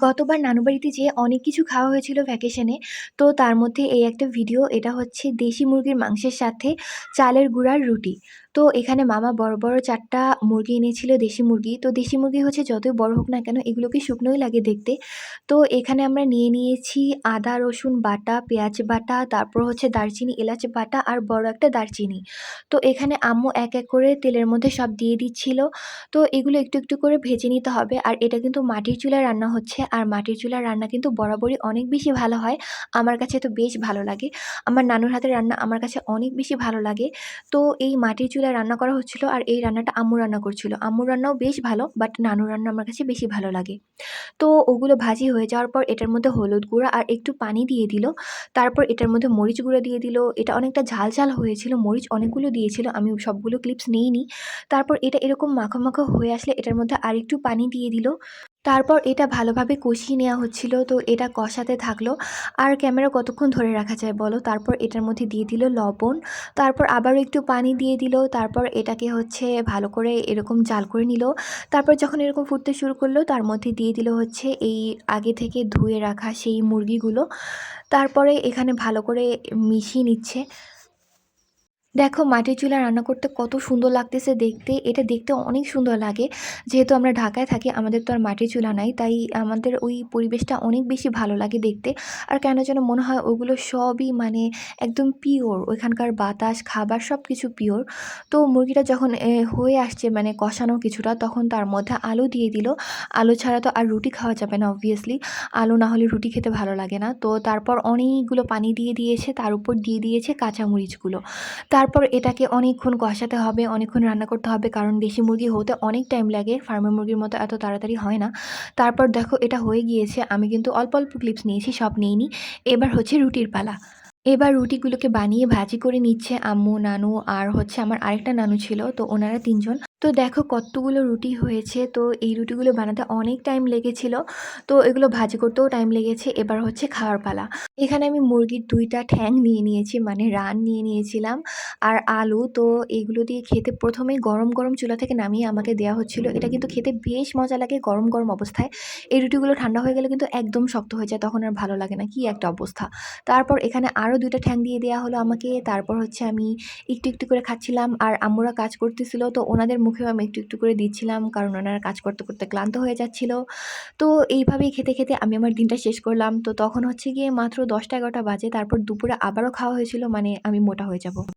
গতবার নানু বাড়িতে যেয়ে অনেক কিছু খাওয়া হয়েছিল ভ্যাকেশনে। তো তার মধ্যে এই একটা ভিডিও, এটা হচ্ছে দেশি মুরগির মাংসের সাথে চালের গুঁড়ার রুটি। তো এখানে মামা বড়, বড় ৪ টা মুরগি এনেছিল, দেশি মুরগি। তো দেশি মুরগি হচ্ছে যতই বড় হোক না কেন এগুলোকে শুকনোই লাগে দেখতে। তো এখানে আমরা নিয়ে নিয়েছি আদা, রসুন বাটা, পেঁয়াজ বাটা, তারপর হচ্ছে দারচিনি, এলাচ বাটা আর বড় একটা দারচিনি। তো এখানে আম্মু এক, এক করে তেলের মধ্যে সব দিয়ে দিচ্ছিল। তো এগুলো একটু, একটু করে ভেজে নিতে হবে। আর এটা কিন্তু মাটির চুলায় রান্না হচ্ছে। আর মাটির চুলার রান্না কিন্তু বরাবরই অনেক বেশি ভালো হয়। আমার কাছে তো বেশ ভালো লাগে। আমার নানুর হাতের রান্না আমার কাছে অনেক বেশি ভালো লাগে। তো এই মাটির চুলায় রান্না করা হচ্ছিল আর এই রান্নাটা আম্মু রান্না করছিল। আম্মুর রান্নাও বেশ ভালো, বাট নানুর রান্না আমার কাছে বেশি ভালো লাগে। তো ওগুলো ভাজি হয়ে যাওয়ার পর এটার মধ্যে হলুদ গুঁড়া আর একটু পানি দিয়ে দিল। তারপর এটার মধ্যে মরিচ গুঁড়া দিয়ে দিল। এটা অনেকটা ঝাল, ঝাল হয়েছিল। মরিচ অনেকগুলো দিয়েছিল। আমি সবগুলো ক্লিপস নেইনি। তারপর এটা এরকম মাখো, মাখো হয়ে আসলে এটার মধ্যে আরেকটু পানি দিয়ে দিল। তারপর এটা ভালোভাবে কষিয়ে নেওয়া হচ্ছিল। তো এটা কষাতে থাকলো। আর ক্যামেরা কতক্ষণ ধরে রাখা যায় বলো? তারপর এটার মধ্যে দিয়ে দিল লবণ। তারপর আবারও একটু পানি দিয়ে দিল। তারপর এটাকে হচ্ছে ভালো করে এরকম জাল করে নিল। তারপর যখন এরকম ফুটতে শুরু করলো তার মধ্যে দিয়ে দিল হচ্ছে এই আগে থেকে ধুয়ে রাখা সেই মুরগিগুলো। তারপরে এখানে ভালো করে মিশিয়ে নিচ্ছে। দেখো মাটির চুলায় রান্না করতে কত সুন্দর লাগতেছে দেখতে। এটা দেখতে অনেক সুন্দর লাগে। যেহেতু আমরা ঢাকায় থাকি, আমাদের তো আর মাটির চুলা নাই। তাই আমাদের ওই পরিবেশটা অনেক বেশি ভালো লাগে দেখতে। আর কেন যেন মনে হয় ওগুলো সবই মানে একদম পিওর। ওইখানকার বাতাস, খাবার সবকিছু পিওর। তো মুরগিটা যখন হয়ে আসছে মানে কষানো কিছুটা, তখন তার মধ্যে আলু দিয়ে দিল। আলু ছাড়া তো আর রুটি খাওয়া যাবে না অবভিয়াসলি। আলু না হলে রুটি খেতে ভালো লাগে না। তো তারপর অনেকগুলো পানি দিয়ে দিয়েছে, তার উপর দিয়ে দিয়েছে কাঁচামরিচগুলো। তারপর এটাকে অনেকক্ষণ কষাতে হবে, অনেকক্ষণ রান্না করতে হবে, কারণ দেশি মুরগি হতে অনেক টাইম লাগে। ফার্মের মুরগির মতো এত তাড়াতাড়ি হয় না। তারপর দেখো এটা হয়ে গিয়েছে। আমি কিন্তু অল্প, অল্প ক্লিপস নিয়েছি, সব নেইনি। এবার হচ্ছে রুটির পালা। এবার রুটিগুলোকে বানিয়ে ভাজি করে নিচ্ছে আম্মু, নানু আর হচ্ছে আমার আরেকটা নানু ছিল। তো ওনারা ৩ জন। তো দেখো কতগুলো রুটি হয়েছে। তো এই রুটিগুলো বানাতে অনেক টাইম লেগেছিল। তো এগুলো ভাজি করতেও টাইম লেগেছে। এবার হচ্ছে খাওয়ার পালা। এখানে আমি মুরগির ২ টা ঠ্যাং নিয়ে নিয়েছি, মানে রান নিয়ে নিয়েছিলাম। আর আলু। তো এগুলো দিয়ে খেতে ১ম এই গরম, গরম চুলা থেকে নামিয়ে আমাকে দেয়া হচ্ছিল। এটা কিন্তু খেতে বেশ মজা লাগে গরম, গরম অবস্থায়। এই রুটিগুলো ঠান্ডা হয়ে গেলে কিন্তু একদম শক্ত হয়ে যায়। তখন আর ভালো লাগে না। কি একটা অবস্থা! তারপর এখানে আরও ২ টা ঠ্যাং দিয়ে দেয়া হলো আমাকে। তারপর হচ্ছে আমি একটু, একটু করে খাচ্ছিলাম। আর আম্মুরা কাজ করতেছিল। তো ওনাদের মুখেও আমি একটু, একটু করে দিচ্ছিলাম। কারণ ওনারা কাজ করতে, করতে ক্লান্ত হয়ে যাচ্ছিল। তো এইভাবেই খেতে, খেতে আমি আমার দিনটা শেষ করলাম। তো তখন হচ্ছে গিয়ে মাত্র ১০টা ১১টা বাজে। তারপর দুপুরে আবারও খাওয়া হয়েছিল। মানে আমি মোটা হয়ে যাব।